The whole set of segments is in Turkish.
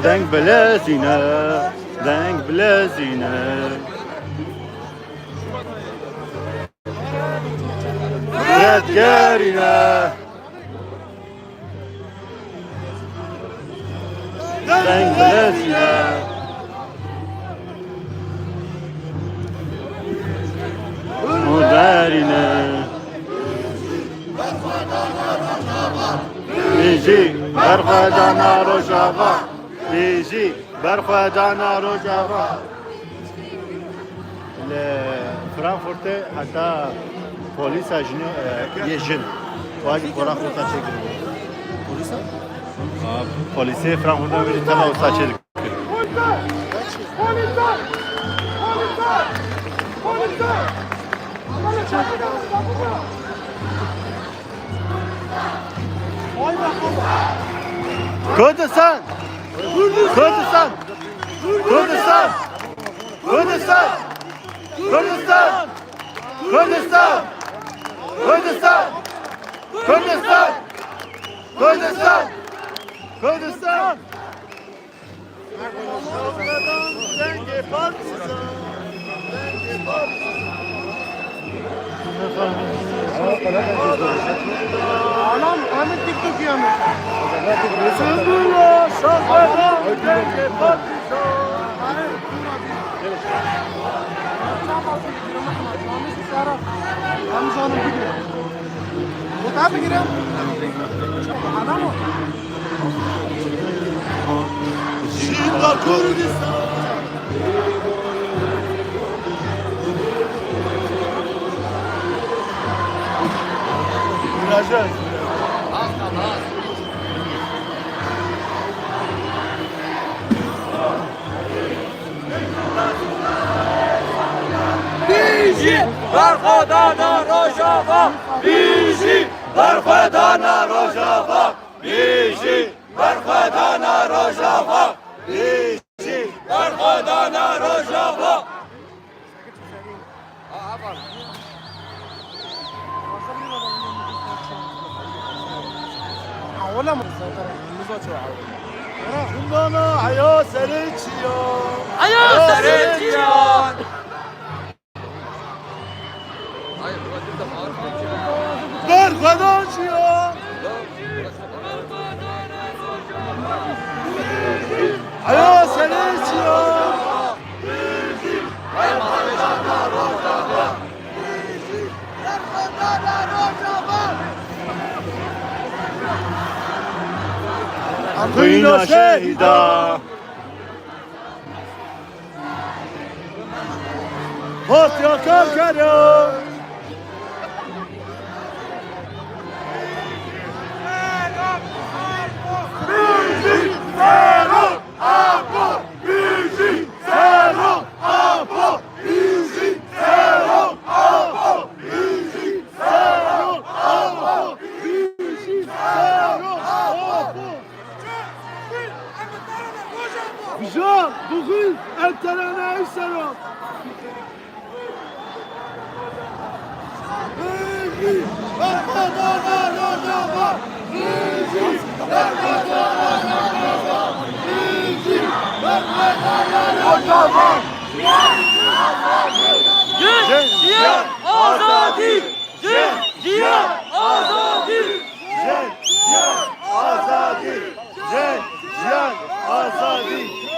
دنگ بلازینه دنگ بلازینه ردگارینه دنگ بلازینه مدارینه بیجی برخدانا روشاوا بیجی برخدانا روشاوا فرانکفورت حتی پلیس اجنو یجن واجی پورا خودتا چکر پلیس پلیس فرانکفورت میری تلا اوستا چکر Kurdistan! Kurdistan! Kurdistan! Kurdistan! Kurdistan! Kurdistan! Kurdistan! Kurdistan! Kurdistan! Kurdistan! Denge partizan! Denge partizan! Anam Ahmet TikTok yanmış. Sembula şahbeden denge partizan. Hamza onu gidiyor. Bu tabi giriyor. Adam o. Şinda Kurdistan. Virajız. Bizi Barxadana Rojava, bizi Barxadana Rojava, bizi Barxadana Rojava, bizi Barxadana Rojava. ولا مو Bana hayat sericiyor. Hayat sericiyor. Barxadancıyor. Hayat sericiyor. Kıyna şehida. Hot yakar kara. Jean, bugün enterene isterim. Cihan azadi, Cihan azadi, Cihan azadi, Cihan azadi.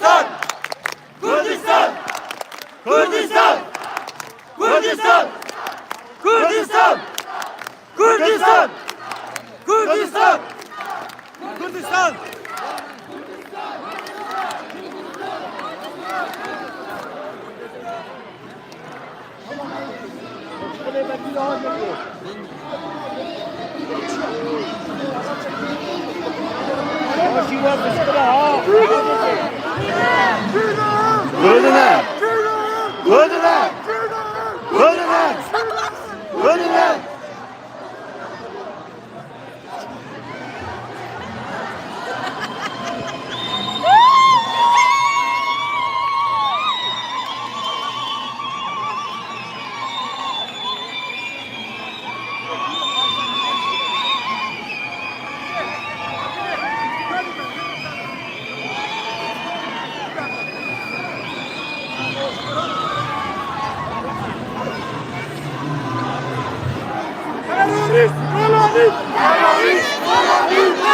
Kurdistan! Kurdistan! Kurdistan! Kurdistan! Kurdistan! Kurdistan! Kurdistan! Kurdistan! Ferdinand! Ferdinand! Ferdinand! Ferdinand!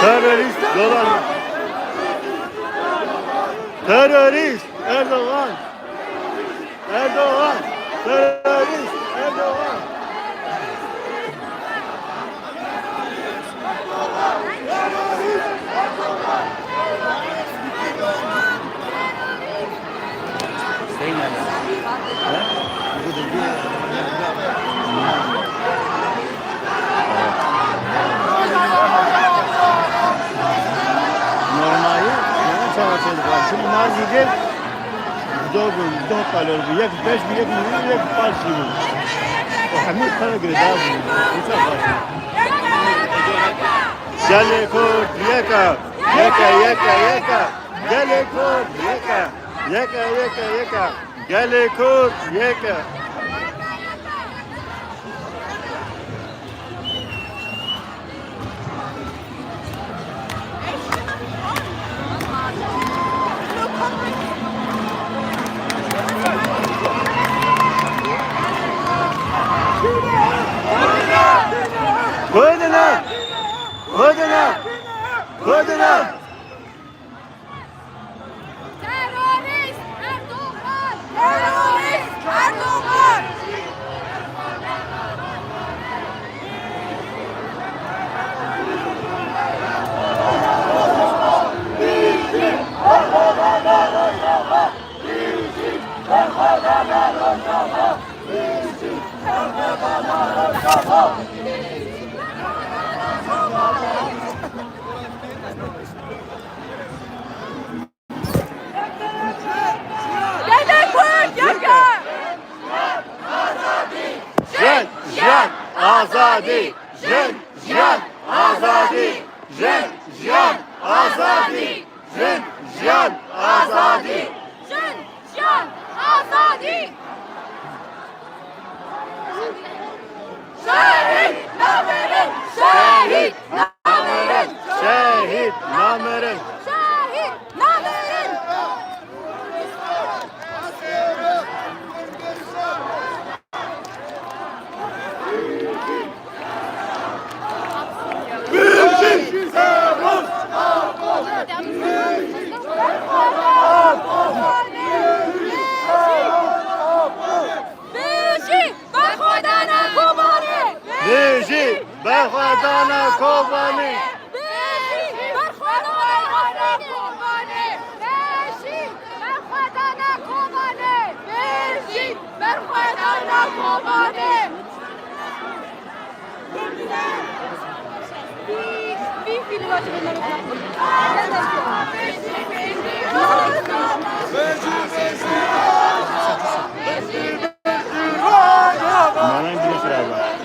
Terörist dolan. Terörist Erdoğan. Erdoğan. Terörist Erdoğan. Normali ne çalışıyoruz? Şimdi nazide dört kalıyor. Yak 5 bir yak parça bu. O hamur sana göre daha bu. Gel kurt yaka. Yaka yaka yaka. Gel kurt yaka. Yaka yaka yaka. Gel kurt yaka. Ferdinand! Ferdinand! Ferdinand! Terörist Erdoğan! Terörist Erdoğan! Dede Kurt yaka! Jen, jen, azadi! Jen, jen, azadi! Jen, jen, azadi! Jen, jen, azadi! Jön, Can, Azadi! Şehit namerin! Şehit namerin! Şehit namerin! Şehit namerin! Beşi Berxudana Kubani! Neji, Behvedana Kobani! Beşi Berxudana Kubani! Beşi Berxudana Kubani! Beşi Berxudana Kubani! Bir film açılımları Bana bir sıra var.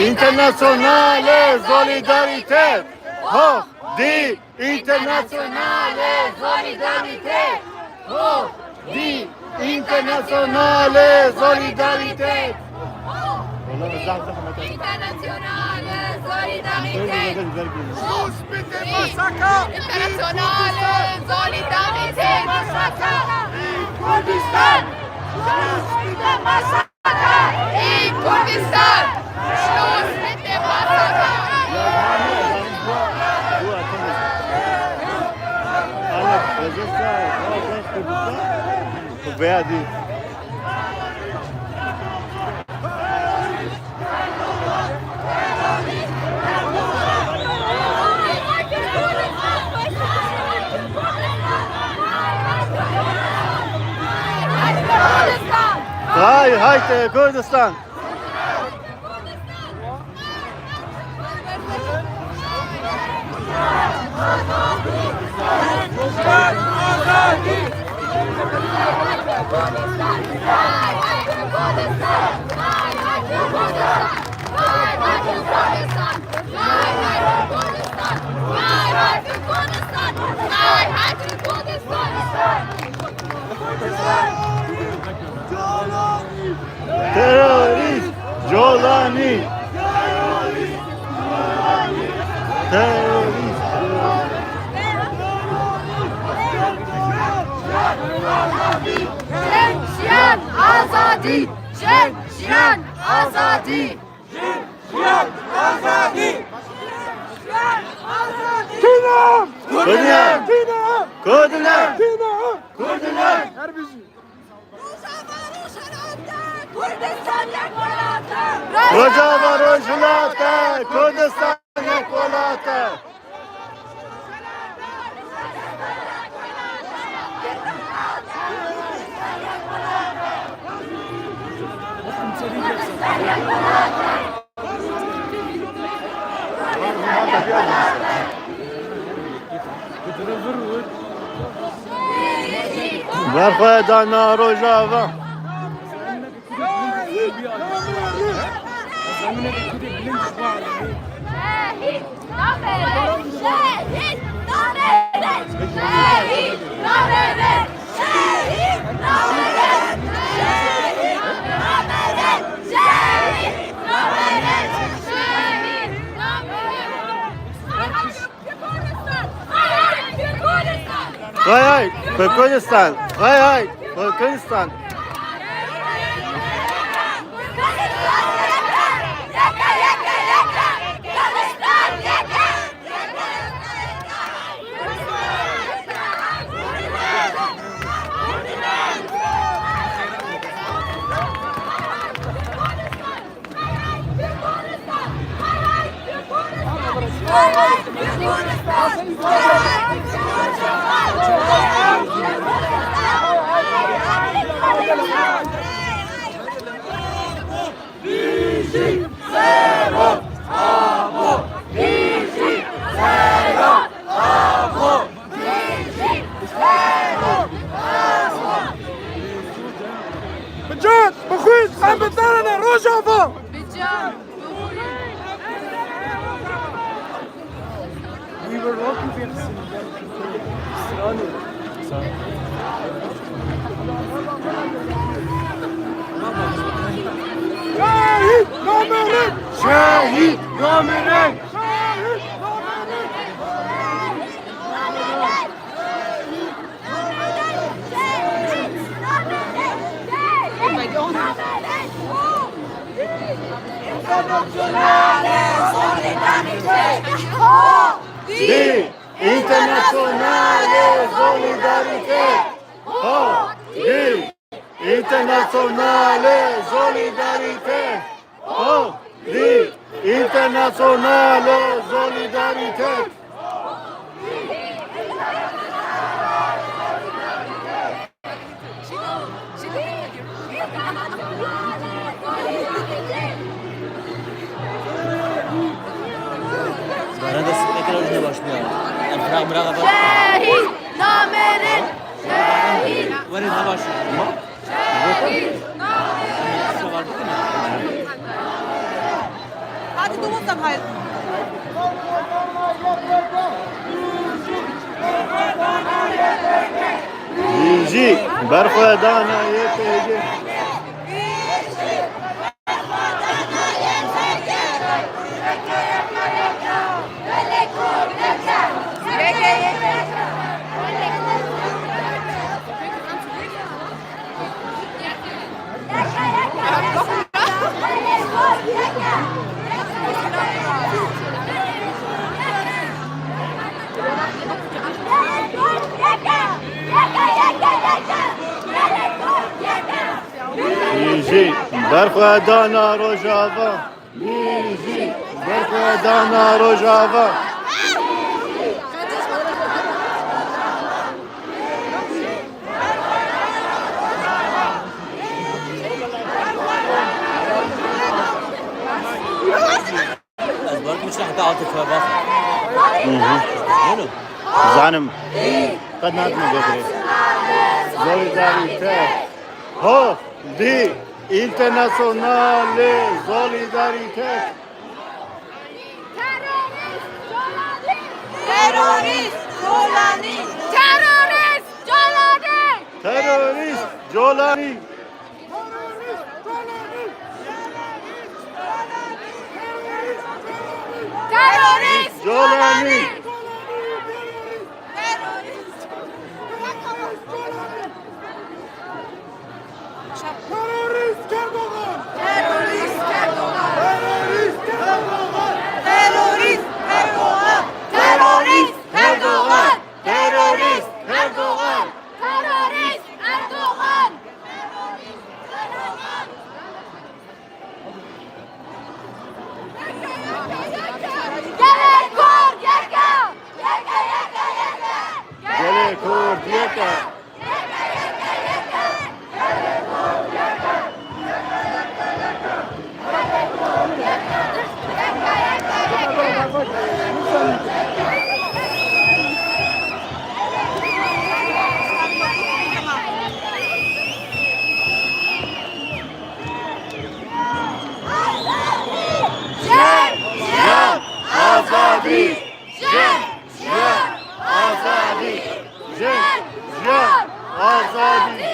internazionale solidaritet. Hoch die internazionale solidaritet. Hoch die internazionale solidaritet. Internazionale solidarität. Schluss mit dem Massaker! Internazionale Solidarität. Kurdistan! Schluss mit dem Massaker. In Kurdistan. Schluss mit dem Massaker. Verdi. Haydi Kurdistan. Terörist Jolani. Terörist. Şen azadi. Şen azadi. Tina! Kurdistan. Tina! Kurdistan. Tina! Kurdistan. Herbizi! Kurdistan yakmalata. Rojava Rojulata. Kurdistan yakmalata. Merhaba Rojava. Şehit Nameret. Şehit Nameret. Şehit Nameret. Şehit Nameret. Şehit Nameret. Şehit Nameret. Şehit Nameret. Hayır Kurdistan. Hay Kurdistan. Hay Kurdistan. بجد بخويس عم بتدارنا روجافا We were walking Şehit Nameret! Şehit Nameret. Di internazionale solidaritet. Ho di internazionale solidaritet. Ho di internazionale solidaritet. Bana da tekrar ucuna başlıyor. Yani bırak. Şehit Nameret. Şehit Var ne başlıyor? Şehit Nameret. Var değil mi? Hadi Domuz'dan hayır. Yiji berxwedana yekê Yiji berxwedana Rojava. Yiji berxwedana Rojava. Az bark مش راح تعطي في باخ منو Zanim قد نادم بدري Solidarite Ho di internazionale solidarite Terörist, Jolani. Terörist, Jolani. terörist Jolani Terörist, Jolani Terörist, Erdoğan. Terörist, Erdoğan. terörist Erdoğan Terörist, Erdoğan. Gerek var, yeka. Yeka, yeka, yeka. Gele Kurd yeka Jen azadi Jen azadi Jen azadi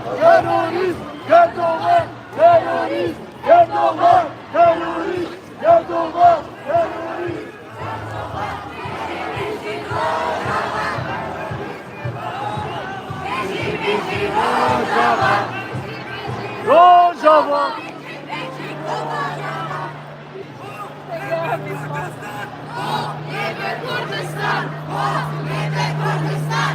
Terörist Erdoğan terörist Erdoğan terörist Erdoğan terörist Rojava Kurdistan, Kurdistan, Kurdistan.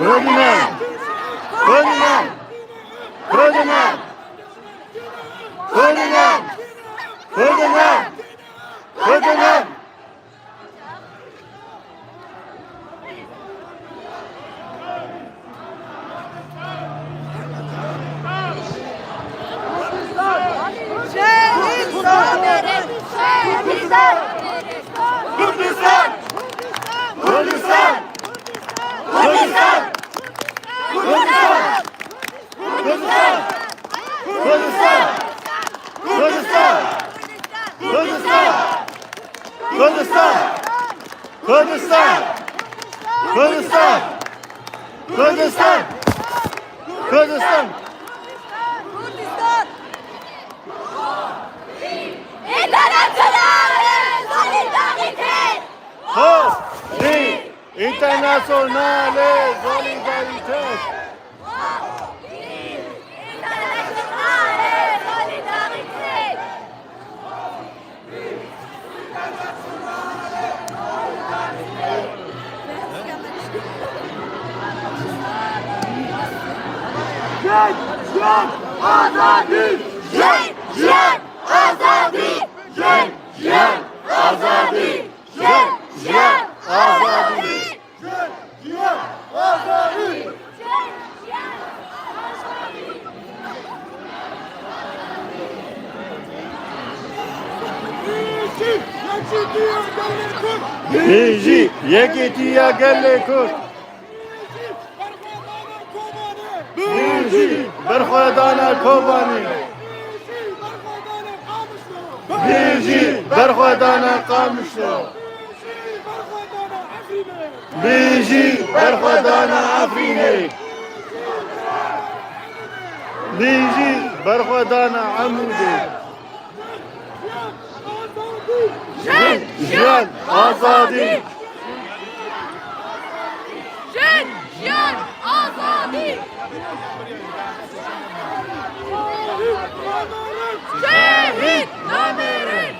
Ferdinand Ferdinand Ferdinand Ferdinand Ferdinand Ferdinand Kurdistan Kurdistan Kurdistan Kurdistan Kurdistan Kurdistan Kurdistan Kurdistan Kurdistan Kurdistan Kurdistan Kurdistan Kurdistan Internationale Solidarität! Hoch die internationale Solidarität! Internationale Solidarität! Azadi! Jai Jian Azadi! Jai Jian Azadi! Jai Jian Azadi! Jai Jian Azadi! Biji yekitiya gelle kurt. Biji berxwedana kobani. Biji berxwedana qamışlo. Biji berxwedana afrine. Biji berxwedana amude. Jiyan azadi. Jai Jian Azadi! Şehit namerin!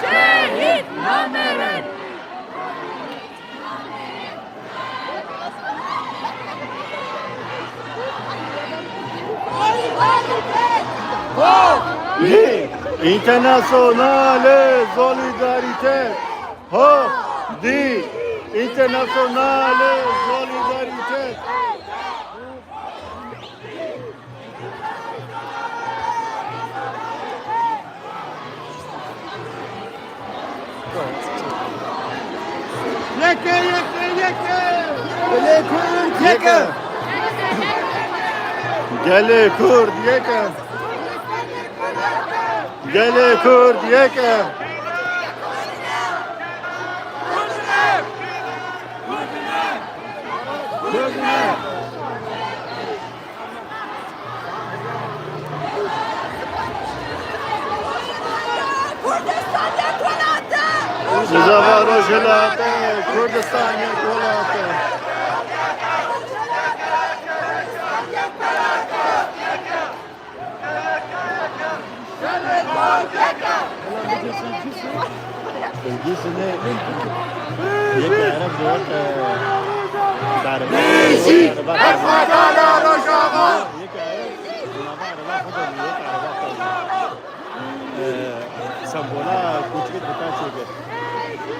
Şehit namerin! Die internationale Solidarität. Hoch die internationale Solidarität. Yeke yeke yeke. Gele Kurd yeke. Gele Kurd yeke. Gele Kurd yeke. Kurdistan yakulata! Zavarojilata Kurdistan yakulata. الجسم يعرف دوت تعرف على رجاء سمبولا كوچكت بتاعك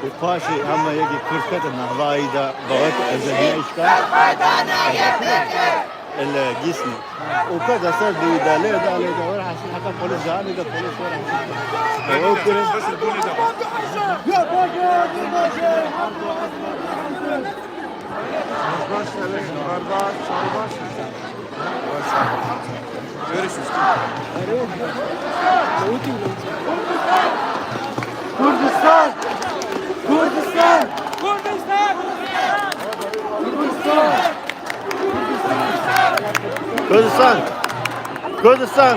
وفاشي هم يجي كركت النهضاء ده ضوء الزهية إشكال الجسم وكذا صار ده ليه ده ولا حسين حتى بوليس زعلي ده بوليس ولا حسين هو كده يا باشا Kurdistan! Kurdistan! Kurdistan! Kurdistan! Kurdistan!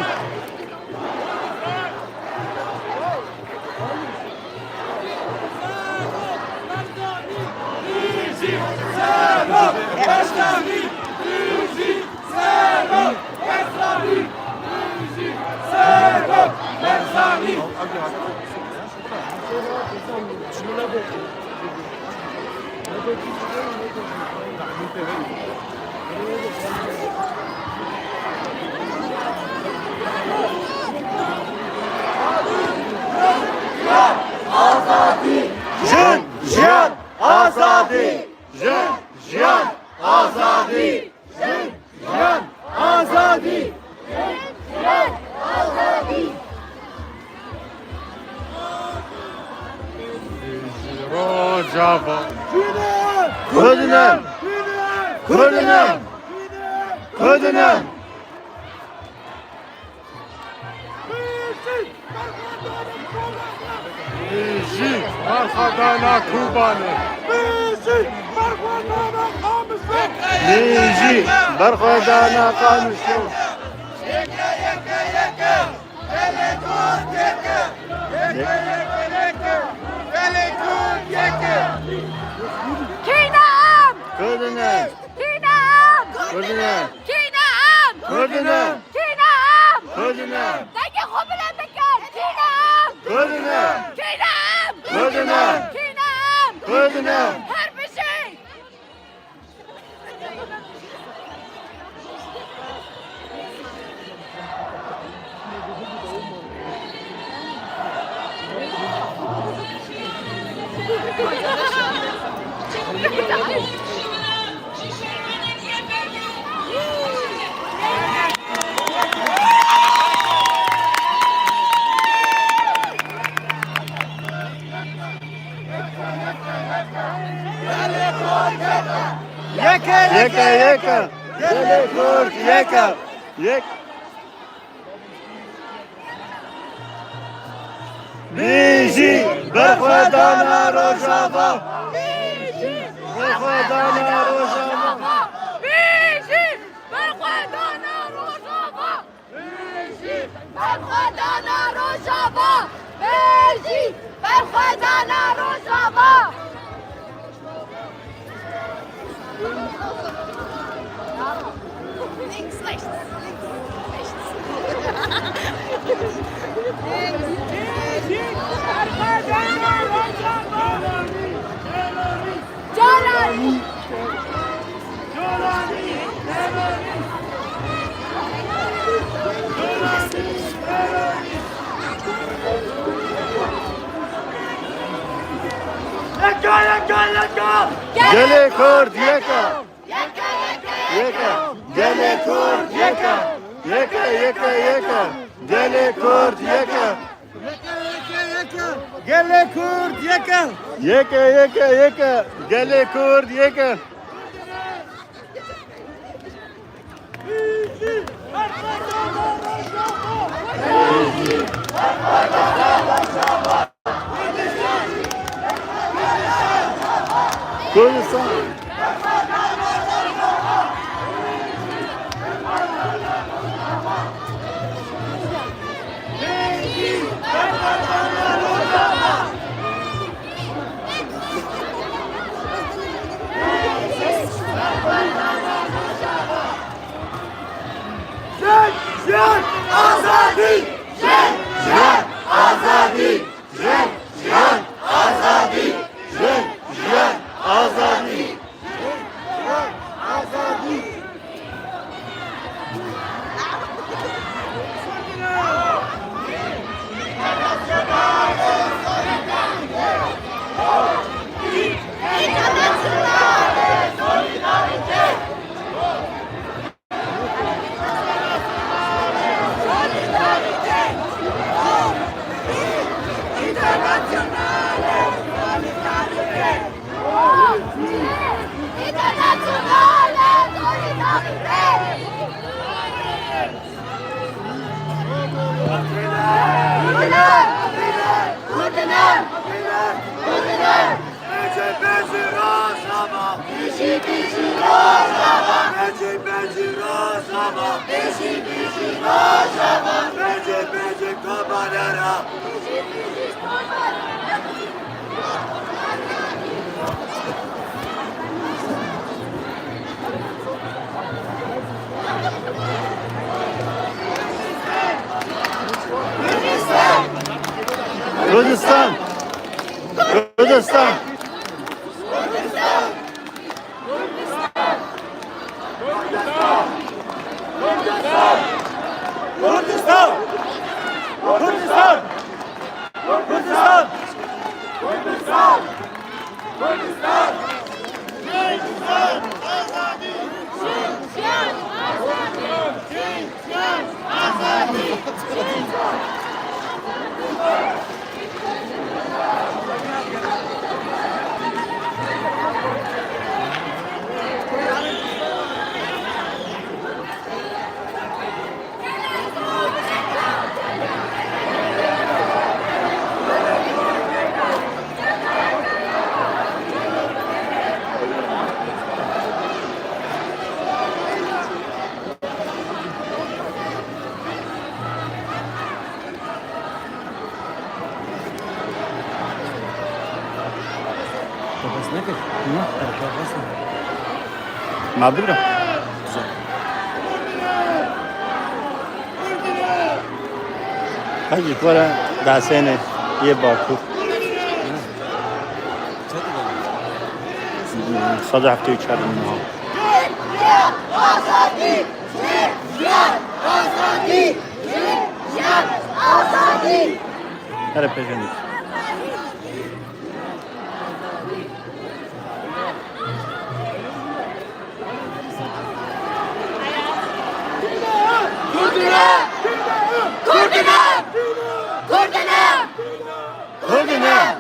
Jin Jiyan Azadi! Jin Jiyan Azadi! Jin Jiyan Azadi! Jin Jiyan Azadi! Rojava! Kurdinam! Kurdinam! Kurdinam! Bizi Marhadana Kubani. Bizi Marhadana Kamışlı. Bizi Marhadana Kamışlı. Yeke yeke yeke. Ele Kurd yeke. Kurduna. Kinem. Kurduna. Kinem. Kurduna. Her bir şey. Yeka yeka. Gele Kurd yeka. Yek. Bizi berxwedana Rojava. Berxwedana Rojava. Bizi berxwedana Rojava. Bizi berxwedana Rojava. Bizi berxwedana Rojava. Links, rechts, links, rechts. Jolani. Gele Kurd yeka. Yeka, yeka, Yeka. Gele Kurd yeka. Yeka yeka yeka. Gele Kurd yeka. Gele Kurd yeka. Yeka yeka yeka. Gele Kurd yeka. Kurdistan. Azadi. Azadi. Azadi. Azadi. Internazionale solidarità. Kurdistan. Kurdistan. Kurdistan. Kurdistan. Kurdistan. Madura. Hayır, para da sene. ये बाकू صدى هفته يتشال منها هلا بيجني Kurdina!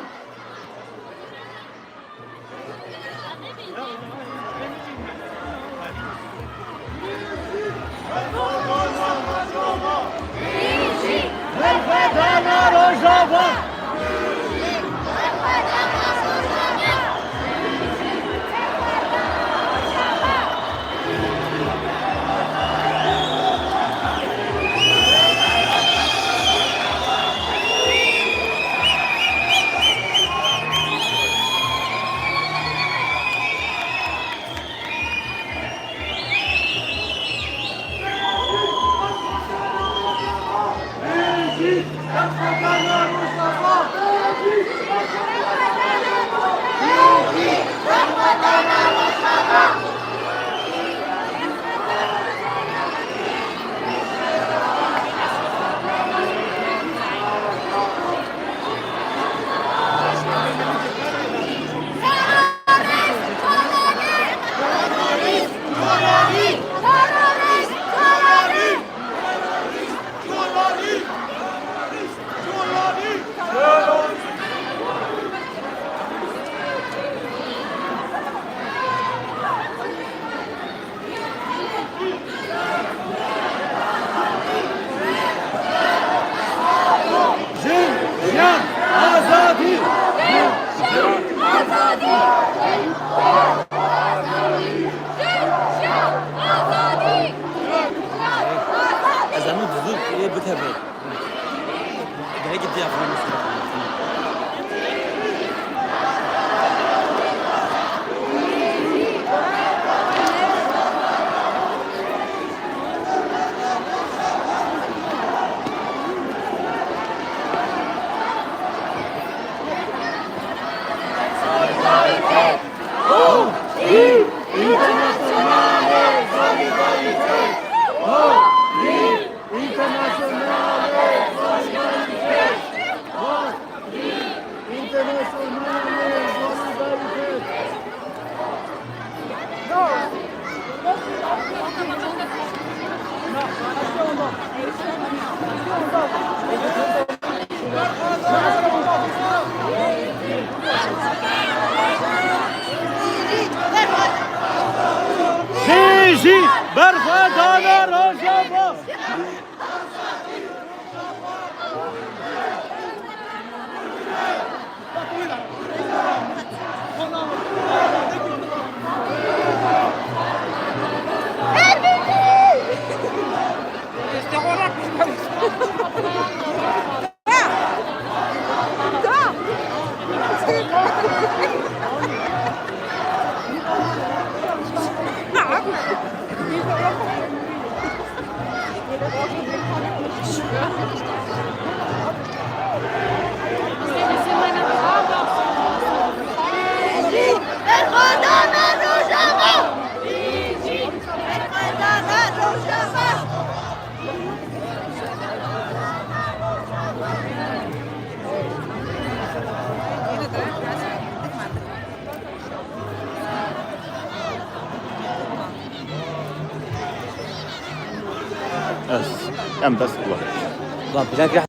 Ezanı düzü biter be. Daha gitti yapalım. Bizi berfedana Rojava. بس كم بس والله Lan plan